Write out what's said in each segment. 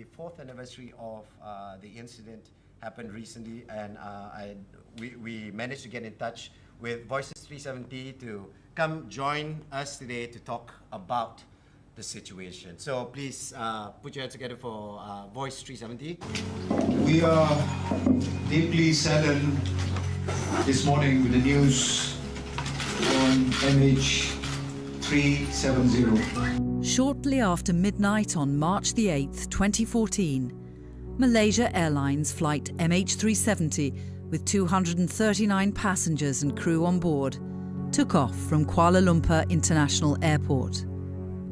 the 4th anniversary of the incident happened recently, and we managed to get in touch with Voice370 to come join us today to talk about the situation. So please put your hands together for Voice370. We are deeply saddened this morning with the news on MH370. Shortly after midnight on March the 8th, 2014, Malaysia Airlines flight MH370 with 239 passengers and crew on board took off from Kuala Lumpur International Airport.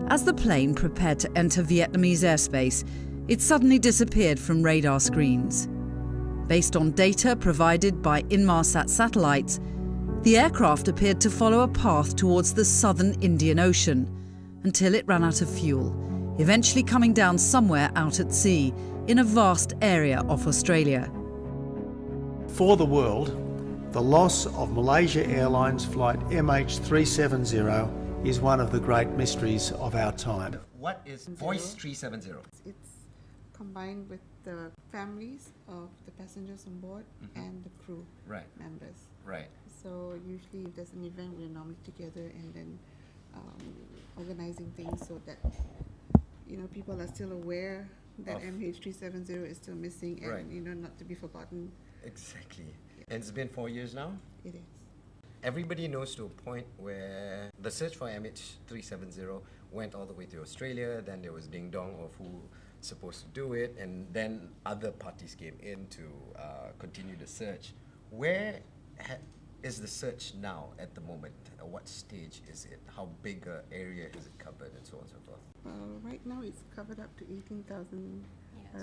As the plane prepared to enter Vietnamese airspace, it suddenly disappeared from radar screens. Based on data provided by Inmarsat satellites, the aircraft appeared to follow a path towards the southern Indian Ocean until it ran out of fuel, eventually coming down somewhere out at sea in a vast area off Australia. For the world, the loss of Malaysia Airlines flight MH370 is one of the great mysteries of our time. What is Voice370? It's combined with the families of the passengers on board and the crew members. Right. So usually if there's an event, we're normally together and then organizing things so that people are still aware that MH370 is still missing and not to be forgotten. Exactly. And it's been 4 years now? It is. Everybody knows to a point where the search for MH370 went all the way to Australia, then there was ding dong of who supposed to do it, and then other parties came in to continue the search. Where is the search now at the moment? At what stage is it? How big an area is it covered, and so on and so forth? Right now it's covered up to 18,000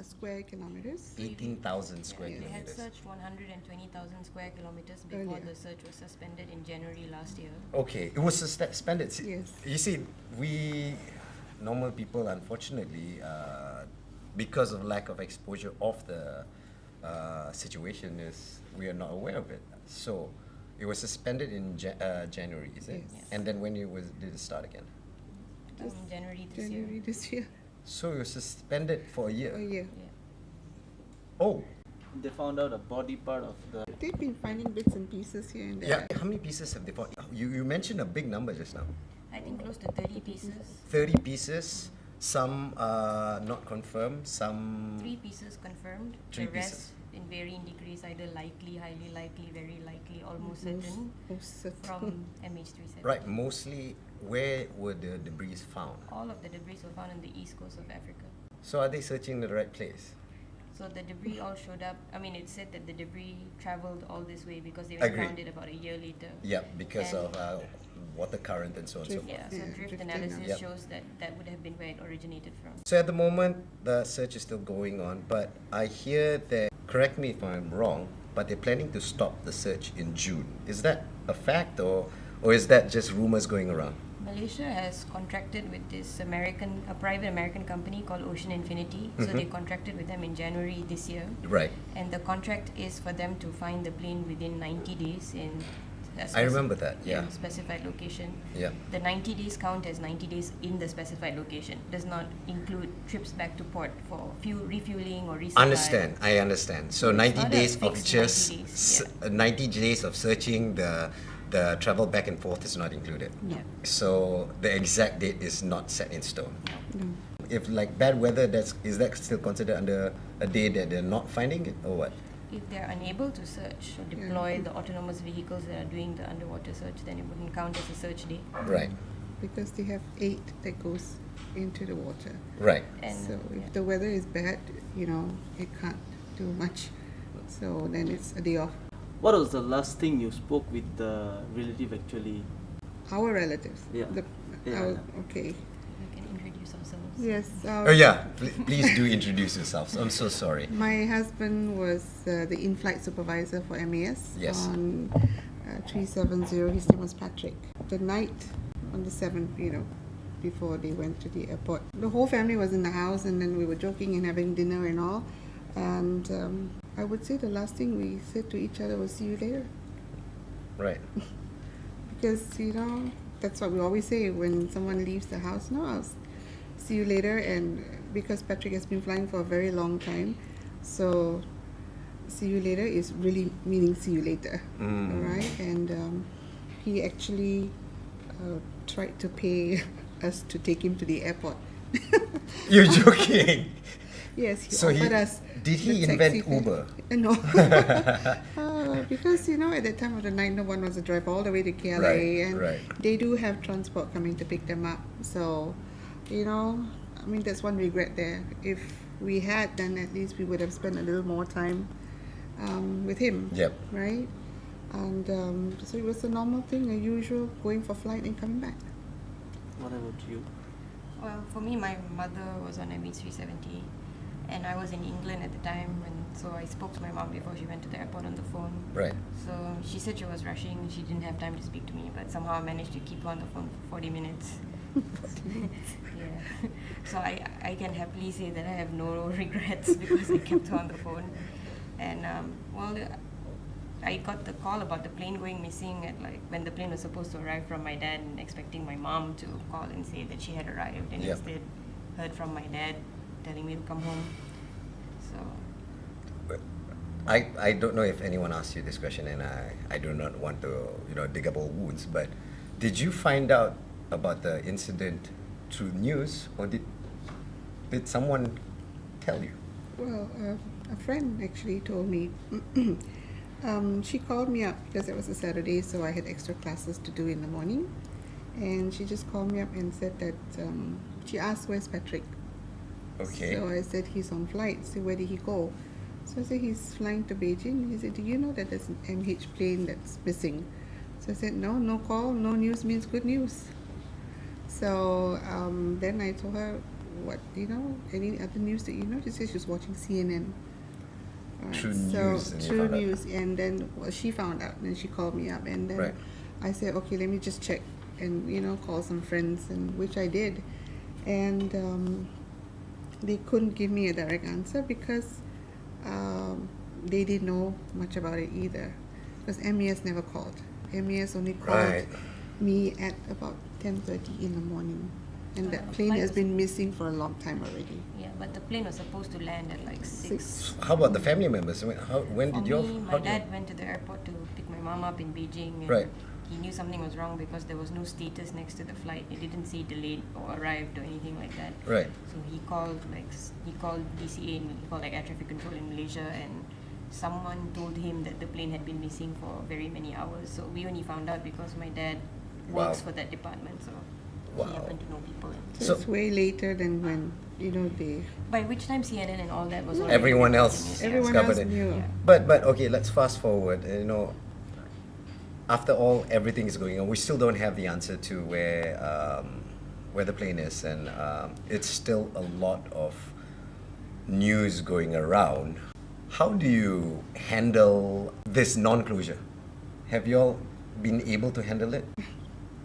square kilometers. 18,000 square They had kilometers. searched 120,000 square kilometers before the search was suspended in January last year. Okay, it was suspended. Yes. You see, we normal people, unfortunately, because of lack of exposure of the situation, we are not aware of it. So it was suspended in January, is it? Yes. And then when did it start again? January this year. So it was suspended for a year. A year. Yeah. Oh. They found out a body part of the... They've been finding bits and pieces here and there. Yeah. How many pieces have they found? You mentioned a big number just now. I think close to 30 pieces. 30 pieces. Some not confirmed. Some. 3 pieces confirmed. Three the rest pieces. in varying degrees, either likely, highly likely, very likely, almost certain, Most certain. from MH370. Right. Mostly, where were the debris found? All of the debris were found on the east coast of Africa. So are they searching the right place? So the debris all showed up. I mean, it said that the debris traveled all this way because they Agreed. found it about a year later. Yeah, because And- of water current and so on and so forth. Yeah, so drift drift analysis Yep. shows that would have been where it originated from. So at the moment, the search is still going on, but I hear that, correct me if I'm wrong, but they're planning to stop the search in June. Is that a fact, or is that just rumors going around? Malaysia has contracted with this a private American company called Ocean Infinity. So they contracted with them in January this year. Right. And the contract is for them to find the plane within 90 days in a I remember that, yeah. specified location. Yeah. The 90 days count as 90 days in the specified location. Does not include trips back to port for refueling or resupply. I understand. So 90 not a days of fixed just 90 days, 90 days of searching, the travel back and forth is not included. Yeah. So the exact date is not set in stone. No. If like bad weather, is that still considered under a day that they're not finding it, or what? If they're unable to search or deploy the autonomous vehicles that are doing the underwater search, then it wouldn't count as a search day. Right. Because they have 8 that goes into the water. Right. And So if the weather is bad, it can't do much. So then it's a day off. What was the last thing you spoke with the relative actually? Our relatives. Yeah. Okay. we can introduce ourselves. Yes. Oh yeah, please do introduce yourselves. I'm so sorry. My husband was the in-flight supervisor for MAS Yes. on 370. His name was Patrick. The night on the 7th, before they went to the airport, the whole family was in the house, and then we were joking and having dinner and all. And I would say the last thing we said to each other was, "See you later." Right. Because, that's what we always say when someone leaves the house. No, I'll see you later. And because Patrick has been flying for a very long time, so see you later is really meaning see you later, right? And he actually tried to pay us to take him to the airport. You're joking. Yes, he So offered us. did he the invent taxi fare. Uber? No, because at that time of the night, no one was to drive all the way to KLA, Right, and right. they do have transport coming to pick them up. So, I mean, that's one regret there. If we had, then at least we would have spent a little more time with him. Yep. Right. And so it was a normal thing, a usual going for flight and coming back. What about you? Well, for me, my mother was on MH370, and I was in England at the time, and so I spoke to my mom before she went to the airport on the phone. Right. So she said she was rushing, she didn't have time to speak to me, but somehow I managed to keep her on the phone for 40 minutes. Yeah. So I can happily say that I have no regrets because I kept her on the phone. And I got the call about the plane going missing at when the plane was supposed to arrive from my dad, and expecting my mom to call and say that she had arrived, and Yep. instead heard from my dad telling me to come home. So I don't know if anyone asked you this question, and I do not want to dig up old wounds, but did you find out about the incident through news, or did someone tell you? Well, a friend actually told me. She called me up because it was a Saturday, so I had extra classes to do in the morning. And she just called me up and said that she asked, "Where's Patrick?" Okay. So I said, "He's on flight." So where did he go? So I said, "He's flying to Beijing." He said, "Do you know that there's an MH plane that's missing?" So I said, "No call, no news means good news." So then I told her, "What, any other news that you know?" She said she was watching CNN. Alright, True so news, and you true found out. news, and then she found out, and she called me up, and then Right. I said, "Okay, let me just check and call some friends," and which I did, and they couldn't give me a direct answer because they didn't know much about it either, because MES never called. MES only called Right. me at about 10:30 in the morning, and that plane Mine has was- been missing for a long time already. yeah, but the plane was supposed to land at 6. How about the family members? When For did your me, my dad went to the airport to pick my mom up in Beijing, and Right. he knew something was wrong because there was no status next to the flight. It didn't say delayed or arrived or anything like that. Right. So he called DCA, and he called Air Traffic Control in Malaysia, and someone told him that the plane had been missing for very many hours. So we only found out because my dad works Wow. for that department, so Wow. he happened to know people. So, So- it's way later than when they. By which time CNN and all that was already Everyone reporting else it, yeah. Everyone discovered else it. knew. Yeah. But okay, let's fast forward. After all, everything is going on. We still don't have the answer to where the plane is, and it's still a lot of news going around. How do you handle this non-closure? Have you all been able to handle it?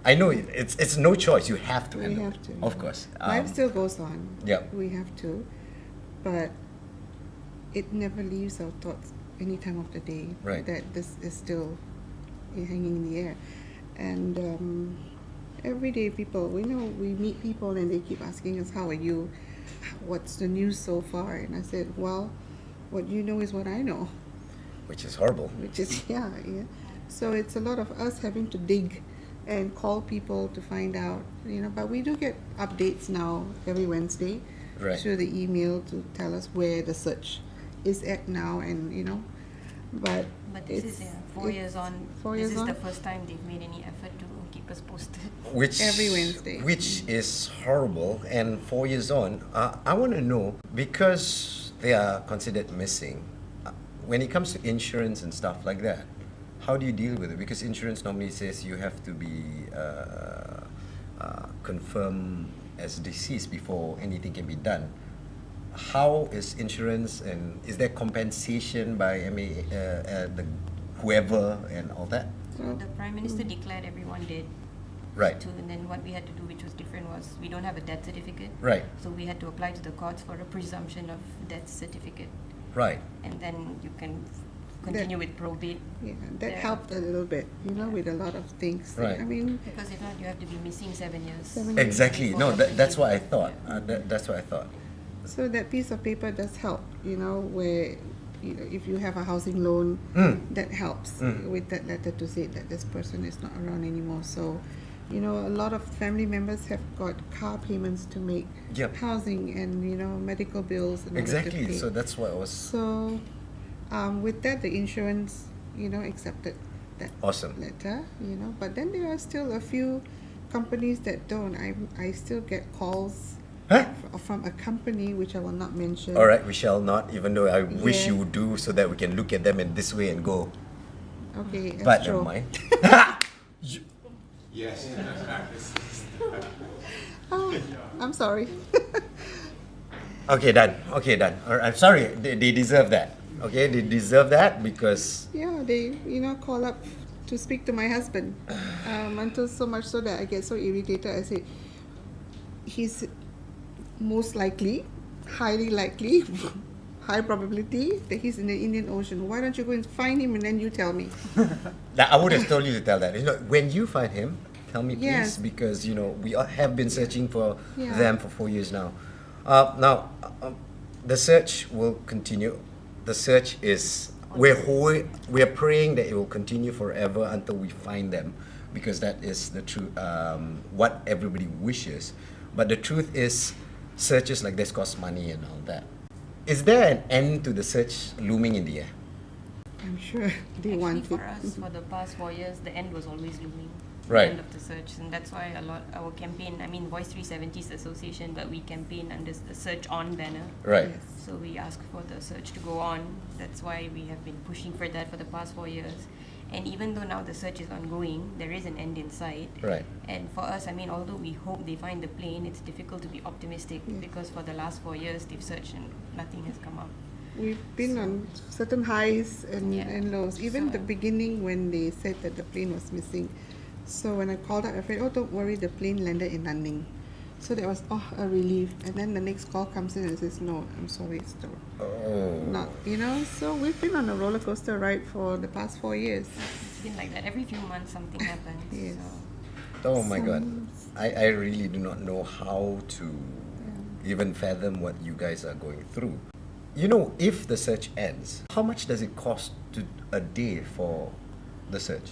I know it's no choice. You have to We handle have it. to. Of course. Life still goes on. Yep. We have to, but it never leaves our thoughts any time of the day. Right. That this is still hanging in the air, and every day we meet people and they keep asking us, "How are you? What's the news so far?" And I said, "Well, what you know is what I know," Which is horrible. which is yeah. So it's a lot of us having to dig and call people to find out, but we do get updates now every Wednesday Right. through the email to tell us where the search is at now, and but This is 4 years on. 4 This years is on. the first time they've made any effort to keep us posted. Which Every Wednesday. Which is horrible. And 4 years on, I want to know, because they are considered missing, when it comes to insurance and stuff like that, how do you deal with it? Because insurance normally says you have to be confirmed as deceased before anything can be done. How is insurance, and is there compensation by whoever and all that? So the Prime Minister declared everyone dead. Right. And then what we had to do, which was different, was we don't have a death certificate. Right. So we had to apply to the courts for a presumption of death certificate, Right. and then you can continue with probate. yeah, that Yeah. helped a little bit, with a lot of things. Right. I mean, Because if not, you have to be missing 7 years. 7 years. Exactly. No, Before that's what I completing. thought. That's what I thought. So that piece of paper does help, where if you have a housing loan, that helps with that letter to say that this person is not around anymore. So, a lot of family members have got car payments to make, Yep. housing and medical bills and all that to Exactly. pay. So that's what I was. So, with that, the insurance, accepted that Awesome. letter, But then there are still a few companies that don't. I still get calls Huh? from a company which I will not mention. All right, we shall not, even though I wish Yeah. you would do, so that we can look at them in this way and go. Okay, But Astro. never mind. Yes. Oh, I'm sorry. Okay, done. Okay, done. All right, I'm sorry. They deserve that. Okay, they deserve that because. Yeah, they call up to speak to my husband, until so much so that I get so irritated. I say, he's most likely, highly likely, high probability that he's in the Indian Ocean. Why don't you go and find him and then you tell me? I would have told you to tell that. When you find him, tell me Yes. please, because we all have been searching for Yeah. them for 4 years now. The search will continue. The search is we're praying that it will continue forever until we find them, because that is the truth. What everybody wishes, but the truth is, searches like this cost money and all that. Is there an end to the search looming in the air? I'm sure they Actually, want for it. us, for the past 4 years, the end was always looming. Right. The end of the search, and that's why our campaign. I mean, Voice370 is the association, but we campaign under the Search On banner. Right. Yes. So we ask for the search to go on. That's why we have been pushing for that for the past 4 years. And even though now the search is ongoing, there is an end in sight. Right. And for us, I mean, although we hope they find the plane, it's difficult to be optimistic because for the last 4 years they've searched and nothing has come up. We've been on certain highs and, Yeah. and lows. Even So- the beginning when they said that the plane was missing. So when I called up, I said, "Oh, don't worry, the plane landed in Nanning." So that was a relief. And then the next call comes in and says, "No, I'm sorry, it's still Oh. not." So we've been on a roller coaster ride for the past 4 years. It's been like that. Every few months something happens. Yes. So Oh my God. I really do not know how to even fathom what you guys are going through. If the search ends, how much does it cost a day for the search?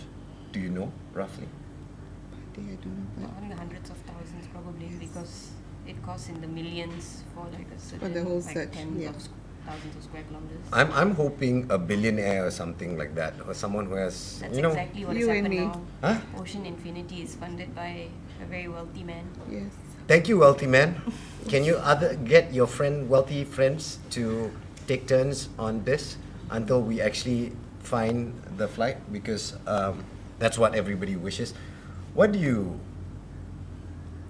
Do you know roughly? I don't know, but in the hundreds of thousands probably because it costs in the millions for like a certain the whole like search, tens yeah. of thousands of square kilometers. I'm hoping a billionaire or something like that, or someone who has That's exactly what has You and happened me. now. Huh? Ocean Infinity is funded by a very wealthy man. yes. Thank you, wealthy man. Can you get your wealthy friends to take turns on this until we actually find the flight? Because that's what everybody wishes. What do you?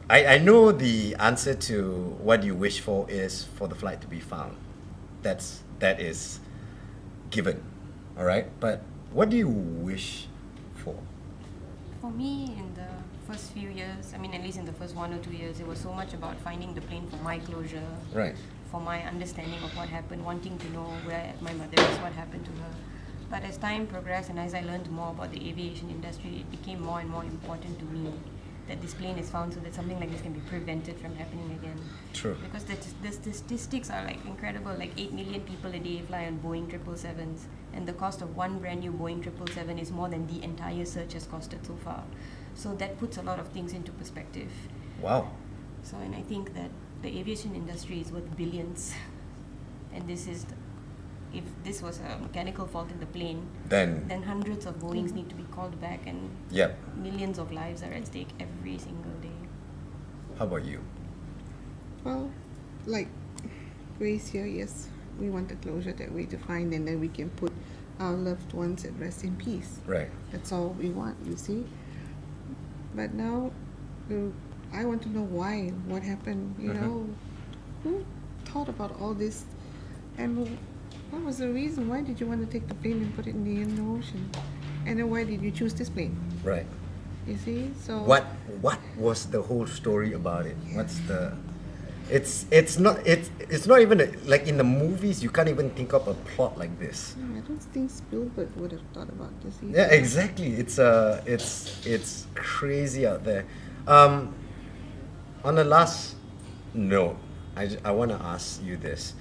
I know the answer to what you wish for is for the flight to be found. That is given, all right. But what do you wish for? For me, in the first few years, I mean, at least in the first 1 or 2 years, it was so much about finding the plane for my closure, Right. for my understanding of what happened, wanting to know where my mother is, what happened to her. But as time progressed and as I learned more about the aviation industry, it became more and more important to me that this plane is found so that something like this can be prevented from happening again. True. Because the statistics are like incredible. Like 8 million people a day fly on Boeing 777s, and the cost of one brand new Boeing 777 is more than the entire search has costed so far. So that puts a lot of things into perspective. Wow. So, and I think that the aviation industry is worth billions, and if this was a mechanical fault in the plane, Then. hundreds of Boeings need to be called back, and Yep. millions of lives are at stake every single day. How about you? Well, like Grace here, yes, we want the closure that way to find, and then we can put our loved ones at rest in peace. Right. That's all we want, you see. But now, I want to know why, what happened, who thought about all this, and what was the reason? Why did you want to take the plane and put it in the Indian Ocean? And then why did you choose this plane? Right. You see, so What was the whole story about it? What's the? It's not even like in the movies. You can't even think of a plot like this. I don't think Spielberg would have thought about this either. Yeah, exactly. It's crazy out there. On the last note, I want to ask you this.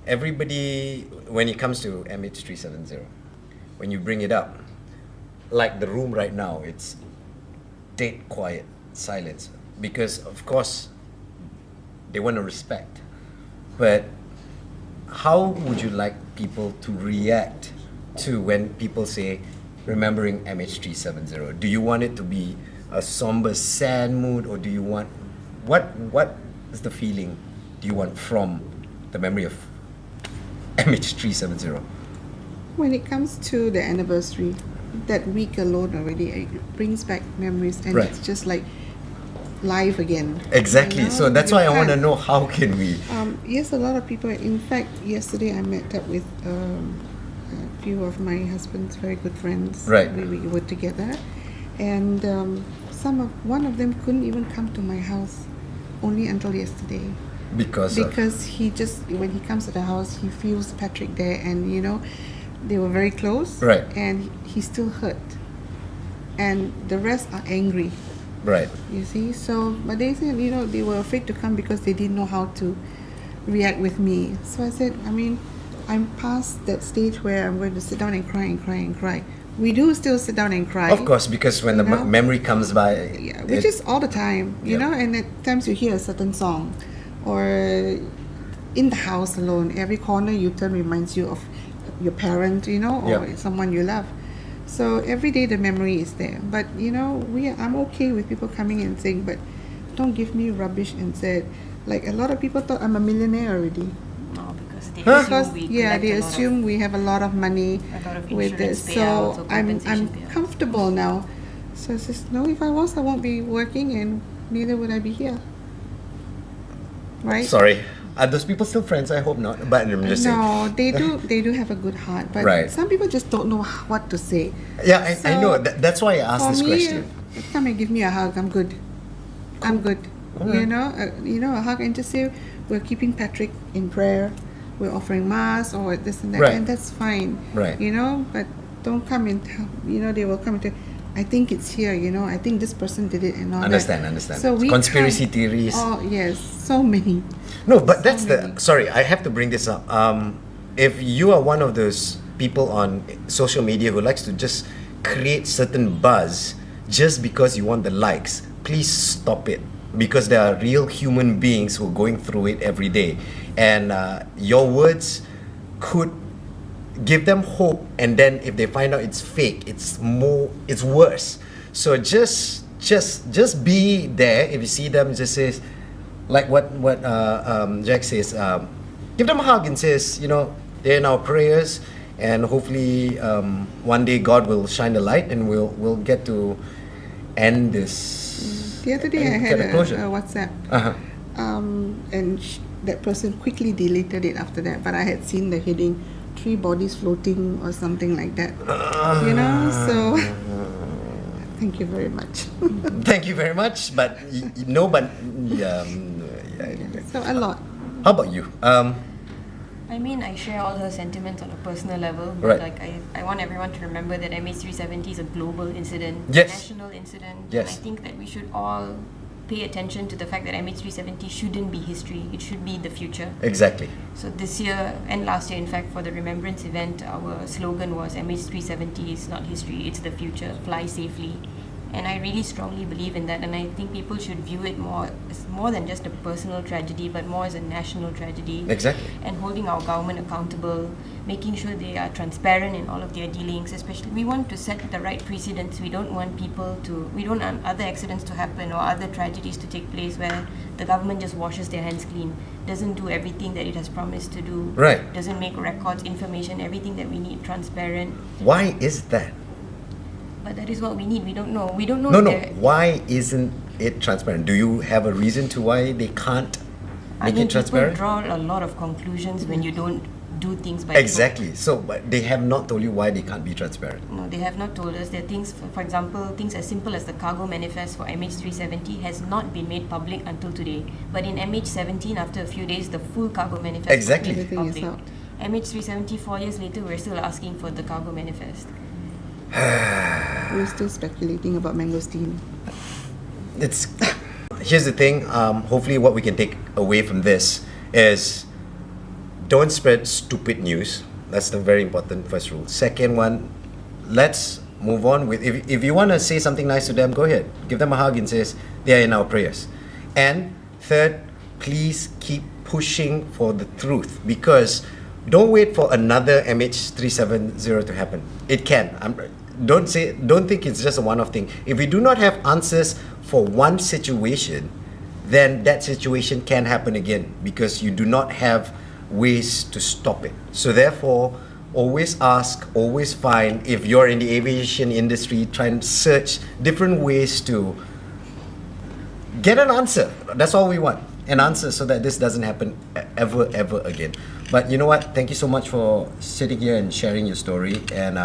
Everybody, when it comes to MH370, when you bring it up, like the room right now, it's dead quiet, silence. Because, of course, they want to respect. But how would you like people to react to when people say, remembering MH370? Do you want it to be a somber, sad mood, or do you want, what is the feeling do you want from the memory of MH370? When it comes to the anniversary, that week alone already, it brings back memories, and Right. it's just like live again. Exactly. You know? So that's You why I want to can't- know, how can we? Yes, a lot of people. In fact, yesterday I met up with a few of my husband's very good friends. Right. We were together, and one of them couldn't even come to my house only until yesterday. Because He just, when he comes to the house, he feels Patrick there, and they were very close. Right. And he's still hurt, and the rest are angry. right. You see, so but they said they were afraid to come because they didn't know how to react with me. So I said, I'm past that stage where I'm going to sit down and cry and cry and cry. We do still sit down and cry. Of course, because when the You know? memory comes by, Yeah, which is all the time, Yeah. and at times you hear a certain song, or in the house alone, every corner you turn reminds you of your parent, or Yeah. someone you love. So every day the memory is there. But I'm okay with people coming and saying, but don't give me rubbish and said, like a lot of people thought I'm a millionaire already. No, because they Because assume we yeah, collect they a lot of- assume we have a lot of money a lot of with this. insurance payouts So or I'm compensation payouts. comfortable now. So I says, no, if I was, I won't be working, and neither would I be here. Right? sorry, are those people still friends? I hope not. But I'm just saying. No, they do have a good heart, but Right. some people just don't know what to say. Yeah, I know. So, That's why I asked For this me, question. come and give me a hug. I'm good. I'm good. Alright. A hug, and just say we're keeping Patrick in prayer. We're offering mass or this and that, Right. and that's fine. Right. But don't come and tell. They will come and tell. I think it's here. I think this person did it and all Understand. that. So we Conspiracy can't- theories. Oh yes, so many. No, but that's So the. many. Sorry, I have to bring this up. If you are one of those people on social media who likes to just create certain buzz just because you want the likes, please stop it. Because there are real human beings who are going through it every day, and your words could give them hope, and then if they find out it's fake, it's worse. So just be there. If you see them, just says like what Jack says, give them a hug and says, they're in our prayers, and hopefully one day God will shine the light, and we'll get to end this. The other day I and had get a closure. a WhatsApp. Uh-huh. And that person quickly deleted it after that. But I had seen the heading, 3 bodies floating or something like that. So thank you very much. Thank you very much, but no, but So a lot. how about you? I mean, I share all her sentiments on a personal level, Right. but I want everyone to remember that MH370 is a global incident, Yes. national incident. Yes. And I think that we should all pay attention to the fact that MH370 shouldn't be history; it should be the future. Exactly. So this year and last year, in fact, for the Remembrance event, our slogan was MH370 is not history; it's the future. Fly safely. And I really strongly believe in that, and I think people should view it more than just a personal tragedy, but more as a national tragedy. Exactly. And holding our government accountable, making sure they are transparent in all of their dealings. Especially, we want to set the right precedents. We don't want we don't want other accidents to happen or other tragedies to take place where the government just washes their hands clean, doesn't do everything that it has promised to do, Right. doesn't make records, information, everything that we need transparent. Why is that? But that is what we need. We don't know. We don't know. No, if no. there- Why isn't it transparent? Do you have a reason to why they can't I make mean, it transparent? people draw a lot of conclusions when you don't do things by Exactly. So, but they have not told you why they can't be transparent. No, they have not told us. There are things, for example, things as simple as the cargo manifest for MH370 has not been made public until today. But in MH17, after a few days, the full cargo manifest was Exactly. made Everything is public. out. MH370, 4 years later, we're still asking for the cargo manifest. We're still speculating about mangosteen. It's here's the thing. Hopefully, what we can take away from this is don't spread stupid news. That's the very important first rule. Second one, let's move on with. If you want to say something nice to them, go ahead. Give them a hug and says they are in our prayers. And third, please keep pushing for the truth, because don't wait for another MH370 to happen. It can. Don't think it's just a one-off thing. If we do not have answers for one situation, then that situation can happen again, because you do not have ways to stop it. So therefore, always ask, always find. If you're in the aviation industry, try and search different ways to get an answer. That's all we want, an answer, so that this doesn't happen ever again. But you know what? Thank you so much for sitting here and sharing your story. And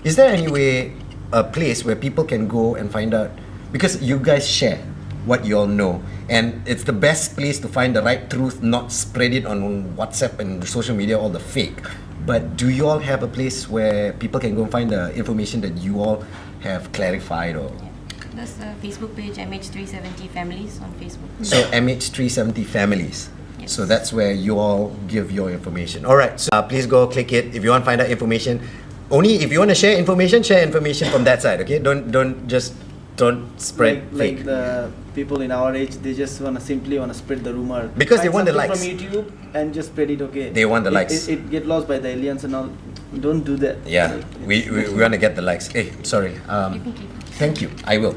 is there any way, a place where people can go and find out? Because you guys share what you all know, and it's the best place to find the right truth, not spread it on WhatsApp and social media, all the fake. But do you all have a place where people can go and find the information that you all have clarified? Or There's the Facebook page MH370 Families on Facebook. so MH370 Families. Yes. So that's where you all give your information. All right, so please go click it if you want to find out information. Only if you want to share information from that side. Okay, don't spread like fake. the people in our age, they just simply want to spread the rumor Because they Find want the something likes. from YouTube and just spread it. Okay, They want the likes. It get lost by the aliens and all. Don't do that. Yeah, Like, we want to get the likes. Hey, sorry. You can keep it. Thank you. I will.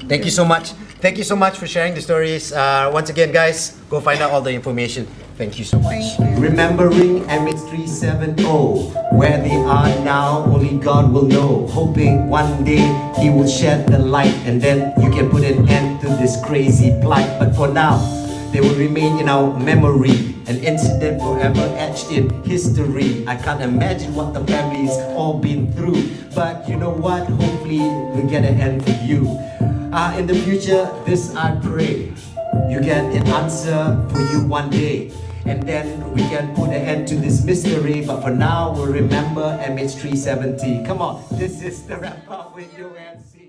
Thank you so much. Thank you so much for sharing the stories. Once again, guys, go find out all the information. Thank you so much. Remembering MH370, where they are now, only God will know. Hoping one day He will shed the light, and then you can put an end to this crazy plight. But for now, they will remain in our memory, an incident forever etched in history. I can't imagine what the family's all been through, but you know what? Hopefully we'll get an end for you. In the future, this I pray, you get an answer for you one day, and then we can put an end to this mystery. But for now, we'll remember MH370. Come on, this is the wrap up with you and see.